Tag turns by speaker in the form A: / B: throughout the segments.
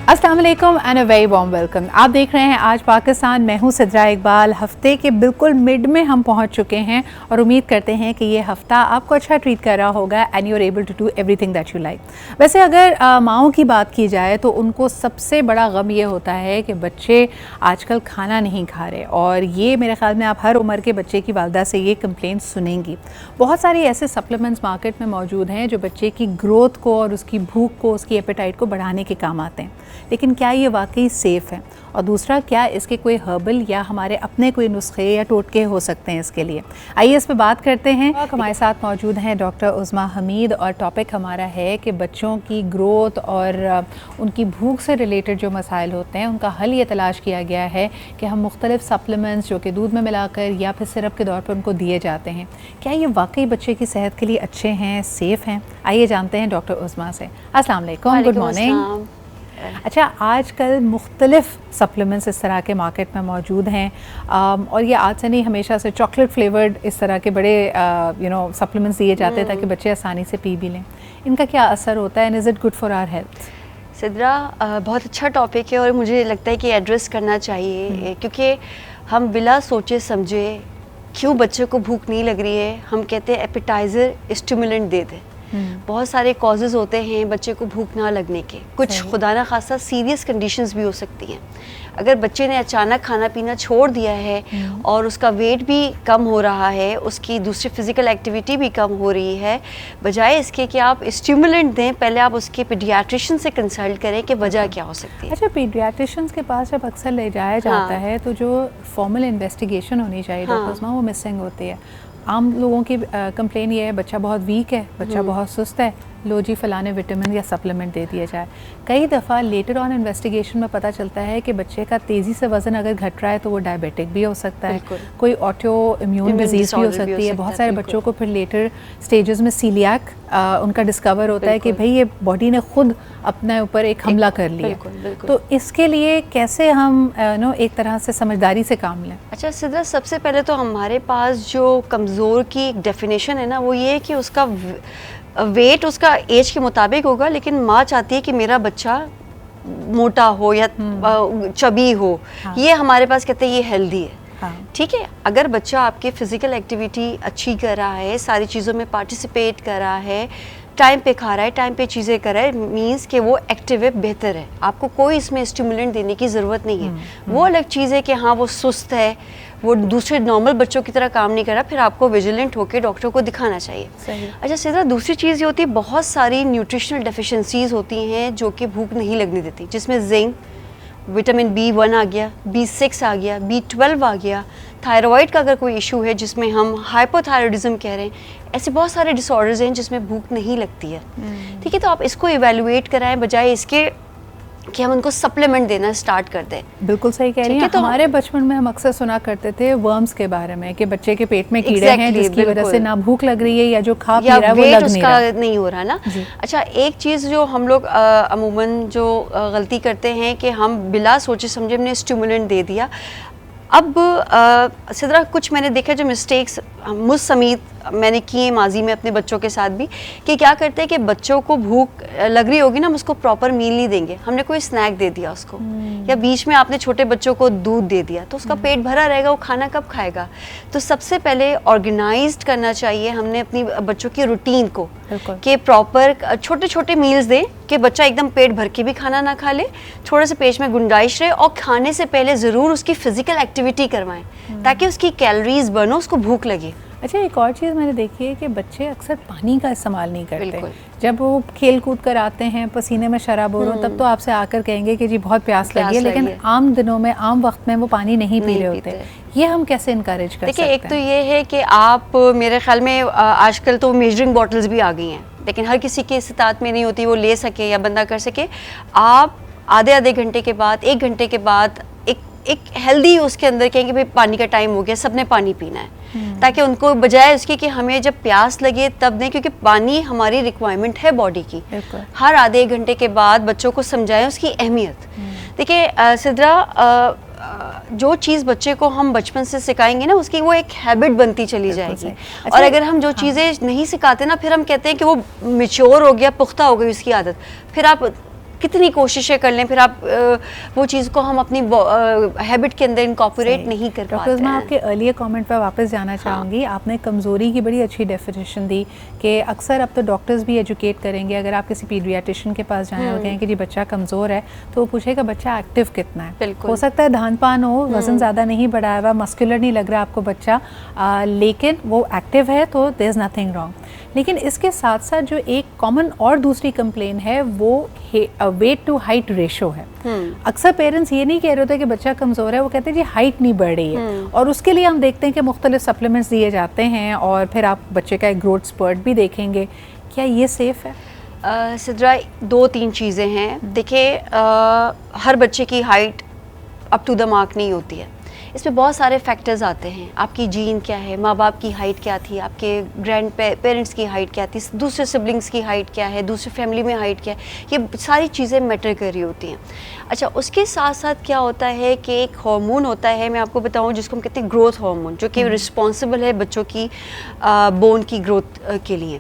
A: अस्सलाम वालेकुम and a very warm welcome. आप देख रहे हैं आज पाकिस्तान। मैं हूं सिद्रा इकबाल। हफ्ते के बिल्कुल मिड में हम पहुंच चुके हैं और उम्मीद करते हैं कि ये हफ्ता आपको अच्छा ट्रीट कर रहा होगा and you are able to do everything that you like. वैसे अगर माओं की बात की जाए तो उनको सबसे बड़ा गम ये होता है कि बच्चे आजकल खाना नहीं खा रहे, और ये मेरे ख्याल में आप हर उम्र के बच्चे की वालदा से ये कंप्लेंट सुनेंगी। बहुत सारी ऐसे सप्लीमेंट्स मार्केट में मौजूद हैं जो बच्चे की ग्रोथ को और उसकी भूख को, उसकी एपेटाइट को बढ़ाने के काम आते हैं, लेकिन क्या ये वाकई सेफ़ है? और दूसरा, क्या इसके कोई हर्बल या हमारे अपने कोई नुस्खे या टोटके हो सकते हैं इसके लिए? आइए इस पे बात करते हैं। हमारे साथ मौजूद हैं डॉक्टर उज़मा हमीद और टॉपिक हमारा है कि बच्चों की ग्रोथ और उनकी भूख से रिलेटेड जो मसाइल होते हैं उनका हल ये तलाश किया गया है कि हम मुख्तलिफ सप्लीमेंट्स जो कि दूध में मिलाकर या फिर सिरप के तौर पर उनको दिए जाते हैं, क्या ये वाकई बच्चे की सेहत के लिए अच्छे हैं, सेफ़ हैं? आइए जानते हैं डॉक्टर उज़मा से। अस्सलाम वालेकुम, गुड मॉर्निंग। अच्छा, आजकल मुख्तलिफ सप्लीमेंट्स इस तरह के मार्केट में मौजूद हैं और ये आज से नहीं, हमेशा से चॉकलेट फ्लेवर्ड इस तरह के बड़े सप्लीमेंट्स दिए जाते हैं ताकि बच्चे आसानी से पी भी लें। इनका क्या असर होता है and is it good for our health?
B: Sidra, बहुत अच्छा टॉपिक है और मुझे लगता है कि एड्रेस करना चाहिए, क्योंकि हम बिला सोचे समझे क्यों बच्चे को भूख नहीं लग रही है, हम कहते हैं एपिटाइज़र, स्टिमुलेंट दे दें। बहुत सारे कॉजेज़ होते हैं बच्चे को भूख ना लगने के। कुछ खुदा ना खासा सीरियस कंडीशंस भी हो सकती हैं। अगर बच्चे ने अचानक खाना पीना छोड़ दिया है और उसका वेट भी कम हो रहा है, उसकी दूसरी फिज़िकल एक्टिविटी भी कम हो रही है, बजाय इसके कि आप स्टिमुलेंट दें, पहले आप उसके पीडियाट्रिशियन से कंसल्ट करें कि वजह क्या हो सकती है।
A: अच्छा, पीडियाट्रिशियंस के पास जब अक्सर ले जाया जाता है तो जो फॉर्मल इन्वेस्टिगेशन होनी चाहिए डॉक्टर उस्मा, वो मिसिंग होती है। आम लोगों की कंप्लेन ये है बच्चा बहुत वीक है, बच्चा बहुत सुस्त है, लो जी फलाने विटामिन या सप्लीमेंट दे दिया जाए। कई दफ़ा लेटर ऑन इन्वेस्टिगेशन में पता चलता है कि बच्चे का तेज़ी से वज़न अगर घट रहा है तो वो डायबिटिक भी हो सकता है, कोई ऑटो इम्यून डिजीज़ भी हो सकती है। बहुत सारे बच्चों को फिर लेटर स्टेजेस में सीलियाक उनका डिस्कवर होता है कि भाई ये बॉडी ने खुद अपने ऊपर एक हमला कर लिया। तो इसके लिए कैसे हम एक तरह से समझदारी से काम लें?
B: अच्छा सिद्रा, सबसे पहले तो हमारे पास जो कमज़ोर की एक डेफिनेशन है ना, वो ये है कि उसका वेट उसका एज के मुताबिक होगा, लेकिन माँ चाहती है कि मेरा बच्चा मोटा हो या चबी हो। ये हमारे पास कहते हैं ये हेल्दी है। ठीक है, अगर बच्चा आपके फिज़िकल एक्टिविटी अच्छी कर रहा है, सारी चीज़ों में पार्टिसिपेट कर रहा है, टाइम पे खा रहा है, टाइम पे चीज़ें कर रहा है, मीन्स कि वो एक्टिव है, बेहतर है। आपको कोई इसमें स्टिमुलेंट देने की ज़रूरत नहीं है। वो अलग चीज़ है कि हाँ वो सुस्त है, वो दूसरे नॉर्मल बच्चों की तरह काम नहीं कर रहा, फिर आपको विजिलेंट होकर डॉक्टर को दिखाना चाहिए। अच्छा सीधा, दूसरी चीज़ ये होती है, बहुत सारी न्यूट्रिशनल डेफिशिएंसीज होती हैं जो कि भूख नहीं लगने देती, जिसमें जिंक, विटामिन B1 आ गया, B6 आ गया, B12 आ गया। थायराइड का अगर कोई इशू है जिसमें हम हाइपोथायराइडिज्म कह रहे हैं, ऐसे बहुत सारे डिसऑर्डर्स हैं जिसमें भूख नहीं लगती है। ठीक है, तो आप इसको इवेलुएट कराएं बजाय इसके कि हम उनको सप्लीमेंट देना स्टार्ट कर दें।
A: बिल्कुल सही कह रही हैं। तो हमारे बचपन में हम अक्सर सुना करते थे वर्म्स के बारे में कि बच्चे के पेट में कीड़े हैं जिसकी वजह से ना भूख लग रही है या जो खा पी रहा है वो लग
B: नहीं हो रहा ना। अच्छा, एक चीज़ जो हम लोग अमूमन जो गलती करते हैं कि हम बिला सोचे समझे हमने स्टिमुलेंट दे दिया। अब सिद्रा, कुछ मैंने देखा जो मिस्टेक्स मुझ समेत मैंने किए माजी में अपने बच्चों के साथ भी, कि क्या करते हैं कि बच्चों को भूख लग रही होगी ना, हम उसको प्रॉपर मील नहीं देंगे, हमने कोई स्नैक दे दिया उसको, या बीच में आपने छोटे बच्चों को दूध दे दिया, तो उसका पेट भरा रहेगा, वो खाना कब खाएगा? तो सबसे पहले ऑर्गेनाइज्ड करना चाहिए हमने अपनी बच्चों की रूटीन को, कि प्रॉपर छोटे छोटे मील्स दें कि बच्चा एकदम पेट भर के भी खाना ना खा ले, थोड़े से पेट में गुंजाइश रहे, और खाने से पहले ज़रूर उसकी फिजिकल एक्टिविटी करवाएं ताकि उसकी कैलोरीज बर्न हो, उसको भूख लगे।
A: अच्छा, एक और चीज़ मैंने देखी है कि बच्चे अक्सर पानी का इस्तेमाल नहीं करते। जब वो खेल कूद कर आते हैं, पसीने में शराबोर हो, तब तो आपसे आकर कहेंगे कि जी बहुत प्यास लगी है, लेकिन आम दिनों में, आम वक्त में वो पानी नहीं पी रहे होते। ये हम कैसे इनकरेज कर सकते हैं?
B: देखिए, एक तो ये है कि आप, मेरे ख्याल में आजकल तो मेजरिंग बॉटल्स भी आ गई हैं, लेकिन हर किसी के इस्तात में नहीं होती वो ले सके या बंदा कर सके। आप आधे घंटे के बाद, 1 घंटे के बाद एक हेल्दी उसके अंदर कहेंगे भाई पानी का टाइम हो गया, सबने पानी पीना है, ताकि उनको बजाय उसके कि हमें जब प्यास लगे तब दें, क्योंकि पानी हमारी रिक्वायरमेंट है बॉडी की। हर आधे 1 घंटे के बाद बच्चों को समझाएं उसकी अहमियत। देखिए सिद्रा, जो चीज़ बच्चे को हम बचपन से सिखाएंगे ना, उसकी वो एक हैबिट बनती चली जाएगी। और अगर हम जो चीज़ें नहीं सिखाते ना, फिर हम कहते हैं कि वो मैच्योर हो गया, पुख्ता हो गई उसकी आदत, फिर आप कितनी कोशिशें कर लें, फिर आप वो चीज़ को हम अपनी हैबिट के अंदर इनकॉर्पोरेट नहीं कर पाते हैं।
A: मैं आपके अर्लियर कमेंट पर वापस जाना चाहूँगी। आपने कमज़ोरी की बड़ी अच्छी डेफिनेशन दी कि अक्सर अब तो डॉक्टर्स भी एजुकेट करेंगे, अगर आप किसी पीडियाट्रिशियन के पास जाएं और कहें कि जी बच्चा कमज़ोर है तो वो पूछेगा बच्चा एक्टिव कितना है। हो सकता है धान पान हो, वज़न ज़्यादा नहीं बढ़ाया हुआ, मस्कुलर नहीं लग रहा आपको बच्चा, लेकिन वो एक्टिव है तो देयर इज़ नथिंग रॉन्ग। लेकिन इसके साथ साथ जो एक कॉमन और दूसरी कंप्लेन है वो वेट टू हाइट रेशो है। अक्सर पेरेंट्स ये नहीं कह रहे होते कि बच्चा कमज़ोर है, वो कहते हैं जी हाइट नहीं बढ़ रही है, और उसके लिए हम देखते हैं कि मुख्तलिफ सप्लीमेंट्स दिए जाते हैं और फिर आप बच्चे का एक ग्रोथ स्पर्ट भी देखेंगे। क्या ये सेफ़ है?
B: सिद्रा, 2-3 चीज़ें हैं। देखिए, हर बच्चे की height up to the mark नहीं होती है, इसमें बहुत सारे फैक्टर्स आते हैं। आपकी जीन क्या है, माँ बाप की हाइट क्या थी, आपके ग्रैंड पेरेंट्स की हाइट क्या थी, दूसरे सिबलिंग्स की हाइट क्या है, दूसरी फैमिली में हाइट क्या है, ये सारी चीज़ें मैटर कर रही होती हैं। अच्छा, उसके साथ साथ क्या होता है कि एक हार्मोन होता है, मैं आपको बताऊं, जिसको हम कहते हैं ग्रोथ हार्मोन, जो कि रिस्पॉन्सिबल है बच्चों की बोन की ग्रोथ के लिए।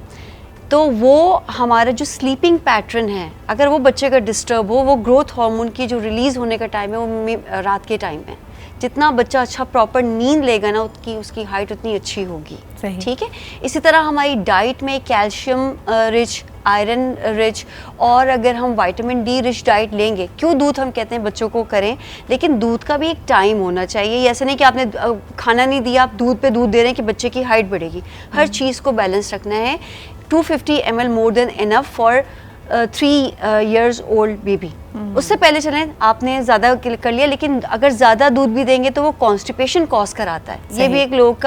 B: तो वो हमारा जो स्लीपिंग पैटर्न है, अगर वो बच्चे का डिस्टर्ब हो, वो ग्रोथ हार्मोन की जो रिलीज़ होने का टाइम है वो रात के टाइम है। जितना बच्चा अच्छा प्रॉपर नींद लेगा ना, उसकी हाइट उतनी अच्छी होगी। ठीक है। इसी तरह हमारी डाइट में कैल्शियम रिच, आयरन रिच, और अगर हम विटामिन डी रिच डाइट लेंगे, क्यों दूध हम कहते हैं बच्चों को करें, लेकिन दूध का भी एक टाइम होना चाहिए। ऐसे नहीं कि आपने खाना नहीं दिया, आप दूध पे दूध दे रहे हैं कि बच्चे की हाइट बढ़ेगी। हर चीज़ को बैलेंस रखना है। 250 ml more than enough for 3 years old baby. उससे पहले चलें, आपने ज़्यादा कर लिया, लेकिन अगर ज़्यादा दूध भी देंगे तो वो कॉन्स्टिपेशन कॉज कराता है। ये भी एक लोग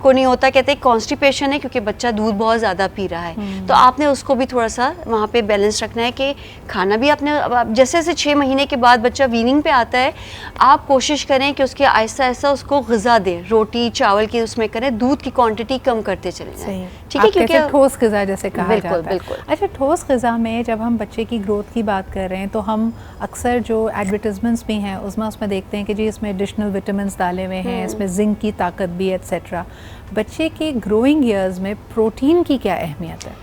B: को नहीं होता, कहते हैं कॉन्स्टिपेशन है क्योंकि बच्चा दूध बहुत ज़्यादा पी रहा है। तो आपने उसको भी थोड़ा सा वहाँ पे बैलेंस रखना है कि खाना भी आपने, जैसे जैसे 6 महीने के बाद बच्चा वीनिंग पे आता है, आप कोशिश करें कि उसके आहिस्ता आहिस्ता उसको ग़िज़ा दें, रोटी चावल की उसमें करें, दूध की क्वान्टिटी कम करते चले जाएं। ठीक है, क्योंकि
A: ठोस ग़िज़ा जैसे कहा जाता है।
B: बिल्कुल।
A: अच्छा, ठोस ग़िज़ा में जब हम बच्चे की ग्रोथ की बात कर रहे हैं तो हम अक्सर जो एडवर्टाइजमेंट्स भी हैं उसमें देखते हैं कि जी इसमें एडिशनल विटामिन्स डाले हुए हैं, इसमें जिंक की ताकत भी है एट्सेट्रा। बच्चे के ग्रोइंग ईयर्स में प्रोटीन की क्या अहमियत है?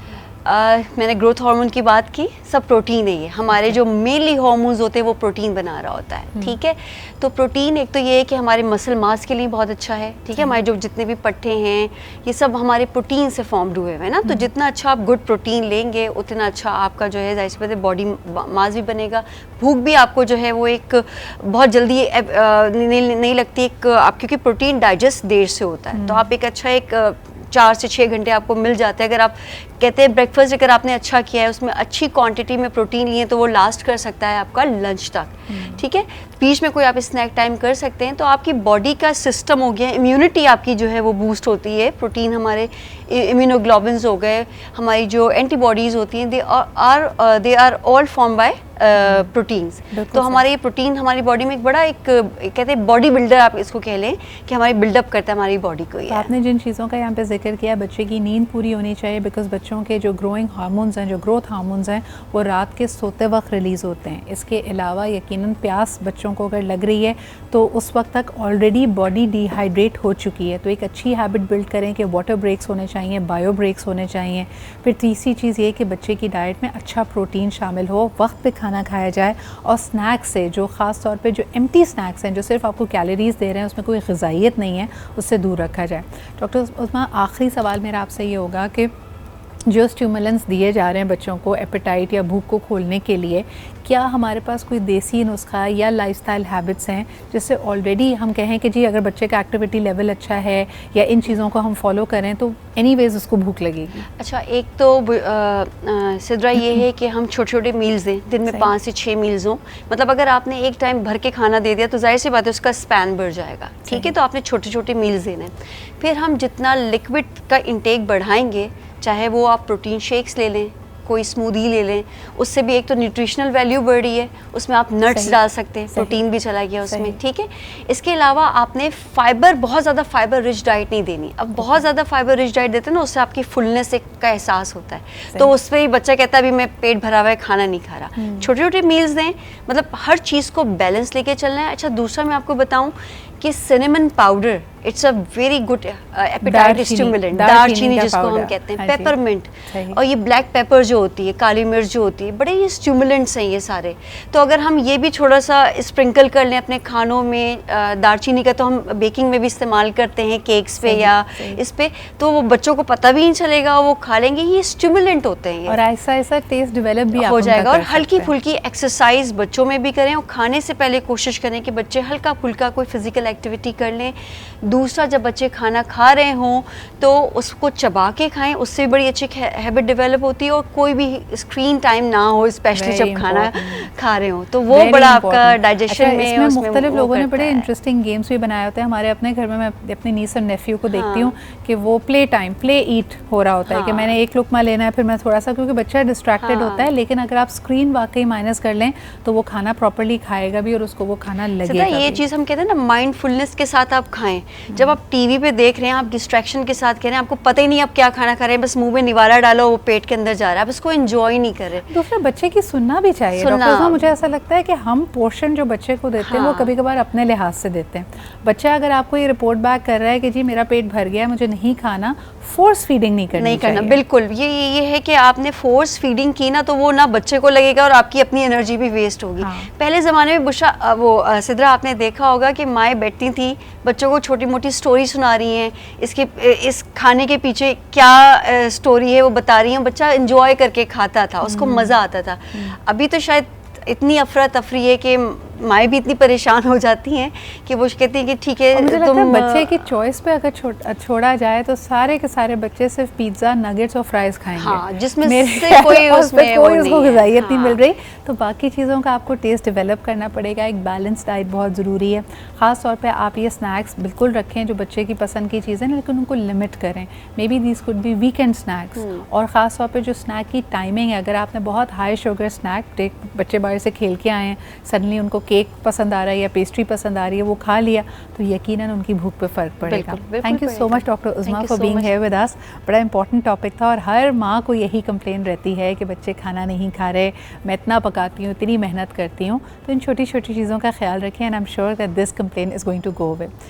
B: मैंने ग्रोथ हार्मोन की बात की, सब प्रोटीन है ये। हमारे जो मेनली हार्मोन्स होते हैं वो प्रोटीन बना रहा होता है। ठीक है, तो प्रोटीन एक तो ये है कि हमारे मसल मास के लिए बहुत अच्छा है। ठीक है, हमारे जो जितने भी पट्टे हैं ये सब हमारे प्रोटीन से फॉर्म्ड हुए हैं ना, तो जितना अच्छा आप गुड प्रोटीन लेंगे उतना अच्छा आपका जो है जाहिर सी बॉडी मास भी बनेगा। भूख भी आपको जो है वो एक बहुत जल्दी नहीं लगती, क्योंकि प्रोटीन डाइजेस्ट देर से होता है। तो आप एक अच्छा 4 से 6 घंटे आपको मिल जाता है। अगर आप कहते हैं ब्रेकफास्ट अगर आपने अच्छा किया है, उसमें अच्छी क्वांटिटी में प्रोटीन लिए, तो वो लास्ट कर सकता है आपका लंच तक। ठीक है, बीच में कोई आप स्नैक टाइम कर सकते हैं, तो आपकी बॉडी का सिस्टम हो गया, इम्यूनिटी आपकी जो है वो बूस्ट होती है। प्रोटीन हमारे इम्यूनोग्लोबिन्स हो गए, हमारी जो एंटीबॉडीज़ होती हैं, they are all form by proteins. तो हमारे ये प्रोटीन हमारी बॉडी में एक बड़ा कहते हैं बॉडी बिल्डर, आप इसको कह लें कि हमारी बिल्डअप करता है हमारी बॉडी को।
A: तो आपने जिन चीज़ों का यहाँ पे जिक्र किया, बच्चे की नींद पूरी होनी चाहिए, बिकॉज बच्चों के जो ग्रोइंग हार्मोन्स हैं, जो ग्रोथ हार्मोन्स हैं, वो रात के सोते वक्त रिलीज़ होते हैं। इसके अलावा यकीनन प्यास बच्चों को अगर लग रही है तो उस वक्त तक ऑलरेडी बॉडी डिहाइड्रेट हो चुकी है। तो एक अच्छी हैबिट बिल्ड करें कि वाटर ब्रेक्स होने चाहिए, बायो ब्रेक्स होने चाहिए। फिर तीसरी चीज़ ये कि बच्चे की डाइट में अच्छा प्रोटीन शामिल हो, वक्त पे खाना खाया जाए, और स्नैक्स से जो ख़ास तौर पे जो एम्प्टी स्नैक्स हैं, जो सिर्फ आपको कैलोरीज़ दे रहे हैं, उसमें कोई ग़िज़ाइयत नहीं है, उससे दूर रखा जाए। डॉक्टर उस्मा, आखिरी सवाल मेरा आपसे ये होगा कि जो स्टिमुलेंट्स दिए जा रहे हैं बच्चों को एपेटाइट या भूख को खोलने के लिए, क्या हमारे पास कोई देसी नुस्खा या लाइफस्टाइल हैबिट्स हैं जिससे ऑलरेडी हम कहें कि जी अगर बच्चे का एक्टिविटी लेवल अच्छा है या इन चीज़ों को हम फॉलो करें तो एनीवेज उसको भूख लगेगी? अच्छा,
B: एक तो सिद्रा ये है कि हम छोटे छोटे मील्स दें, दिन में 5 से 6 मील्स हों। मतलब अगर आपने एक टाइम भर के खाना दे दिया तो जाहिर सी बात है उसका स्पैन बढ़ जाएगा। ठीक है, तो आपने छोटे छोटे मील्स देने हैं। फिर हम जितना लिक्विड का इंटेक बढ़ाएंगे, चाहे वो आप प्रोटीन शेक्स ले लें, कोई स्मूदी ले लें, उससे भी एक तो न्यूट्रिशनल वैल्यू बढ़ रही है, उसमें आप नट्स डाल सकते हैं, प्रोटीन भी चला गया उसमें। ठीक है, इसके अलावा आपने फाइबर, बहुत ज़्यादा फाइबर रिच डाइट नहीं देनी। अब बहुत ज़्यादा फाइबर रिच डाइट देते हैं ना, उससे आपकी फुलनेस का एहसास होता है, तो उस पर ही बच्चा कहता है अभी मैं पेट भरा हुआ है, खाना नहीं खा रहा। छोटे छोटे मील्स दें, मतलब हर चीज़ को बैलेंस लेके चलना है। अच्छा, दूसरा मैं आपको बताऊँ कि cinnamon powder it's a very good appetite
A: दालचीनी,
B: स्टिमुलेंट,
A: दालचीनी
B: दालचीनी
A: का
B: जिसको हम
A: powder,
B: कहते हैं,
A: हाँ जी,
B: पेपरमिंट,
A: सही।
B: और ये ब्लैक पेपर जो होती है, काली मिर्च जो होती है, बड़े ये स्टिमुलेंट्स हैं ये सारे। तो अगर हम ये भी थोड़ा सा स्प्रिंकल कर लें अपने खानों में, दालचीनी का तो हम बेकिंग में भी इस्तेमाल करते हैं, केक्स पे
A: सही,
B: या
A: सही।
B: इस पे, तो वो बच्चों को पता भी नहीं चलेगा, वो खा लेंगे। ये स्टिमुलेंट होते हैं
A: और
B: ये,
A: ऐसा ऐसा टेस्ट डेवलप भी आप
B: हो
A: उनका
B: जाएगा। और
A: कर
B: हल्की
A: सकते हैं।
B: फुल्की एक्सरसाइज बच्चों में भी करें, और खाने से पहले कोशिश करें कि बच्चे हल्का फुल्का कोई फिजिकल एक्टिविटी कर लें। दूसरा, जब बच्चे खाना खा रहे हों तो उसको चबा के खाएं, उससे बड़ी अच्छी हैबिट डेवलप होती है। और कोई भी स्क्रीन टाइम ना हो, स्पेशली
A: Very
B: जब खाना
A: important.
B: खा रहे हो, तो वो
A: Very
B: बड़ा आपका
A: important.
B: डाइजेशन
A: अच्छा,
B: में
A: इसमें
B: उसमें
A: मुख्तलिफ
B: वो
A: लोगों ने
B: करता
A: बड़े
B: है।
A: इंटरेस्टिंग गेम्स भी बनाए होते हैं। हमारे अपने घर में मैं अपनी नीस और नेफ्यू को देखती
B: हाँ।
A: हूँ कि वो प्ले टाइम, प्ले ईट हो रहा होता है कि
B: हाँ।
A: मैंने एक लुकमा लेना है, फिर मैं थोड़ा सा, क्योंकि बच्चा डिस्ट्रैक्टेड
B: हाँ।
A: होता है। लेकिन अगर आप स्क्रीन वाकई माइनस कर लें तो वो खाना प्रॉपर्ली खाएगा भी और उसको वो खाना लगेगा
B: ये
A: भी।
B: चीज़ हम कहते हैं ना, माइंडफुलनेस के साथ आप खाएं। जब आप टीवी पे देख रहे हैं, आप डिस्ट्रैक्शन के साथ कह रहे हैं, आपको पता ही नहीं आप क्या खाना खा रहे हैं, बस मुंह में निवाला डालो, वो पेट के अंदर जा रहा है, आप इसको एंजॉय नहीं कर रहे।
A: दूसरा, बच्चे की सुनना भी चाहिए।
B: सुनना।
A: डॉक्टर साहब, मुझे ऐसा लगता है कि हम पोर्शन जो बच्चे को देते हैं वो
B: हाँ।
A: कभी कभार अपने लिहाज से देते हैं। बच्चा अगर आपको ये रिपोर्ट बैक कर रहा है कि जी मेरा पेट भर गया, मुझे नहीं खाना, फोर्स फीडिंग नहीं करनी चाहिए।
B: बिल्कुल। ये है कि आपने फोर्स फीडिंग की ना, तो वो ना बच्चे को लगेगा और आपकी अपनी एनर्जी भी वेस्ट होगी।
A: हाँ।
B: पहले ज़माने में सिद्रा, आपने देखा होगा कि माएँ बैठती थी, बच्चों को छोटी मोटी स्टोरी सुना रही हैं, इस खाने के पीछे क्या स्टोरी है वो बता रही हैं, बच्चा एंजॉय करके खाता था, उसको मज़ा आता था। अभी तो शायद इतनी अफरा तफरी है कि माएँ भी इतनी परेशान हो जाती हैं कि वो कहती हैं कि ठीक है,
A: मुझे लगता है बच्चे की चॉइस पे अगर छोड़ा जाए तो सारे के सारे बच्चे सिर्फ पिज्ज़ा, नगेट्स और फ्राइज खाएंगे।
B: हाँ, जिसमें
A: मेरे
B: से कोई उसमें वो
A: कोई उसको
B: नहीं है।
A: ग़िज़ाइयत नहीं
B: हाँ।
A: मिल रही। तो बाकी चीज़ों का आपको टेस्ट डेवलप करना पड़ेगा। एक बैलेंस डाइट बहुत ज़रूरी है। ख़ास तौर पे आप ये स्नैक्स बिल्कुल रखें जो बच्चे की पसंद की चीज़ें, लेकिन उनको लिमिट करें। May be these could be weekend snacks. और ख़ास तौर पे जो स्नैक की टाइमिंग है, अगर आपने बहुत हाई शुगर स्नैक, बच्चे बाहर से खेल के आए हैं, सडनली उनको केक पसंद आ रहा है या पेस्ट्री पसंद आ रही है, वो खा लिया, तो यकीनन उनकी भूख पे फ़र्क पड़ेगा।
B: बिल्कुल
A: thank you so much doctor उज़मा for being here with us. बड़ा इंपॉर्टेंट टॉपिक था और हर माँ को यही कंप्लेन रहती है कि बच्चे खाना नहीं खा रहे, मैं इतना पकाती हूँ, इतनी मेहनत करती हूँ। तो इन छोटी छोटी चीज़ों का ख्याल रखें and I am sure that this complain is going to go away.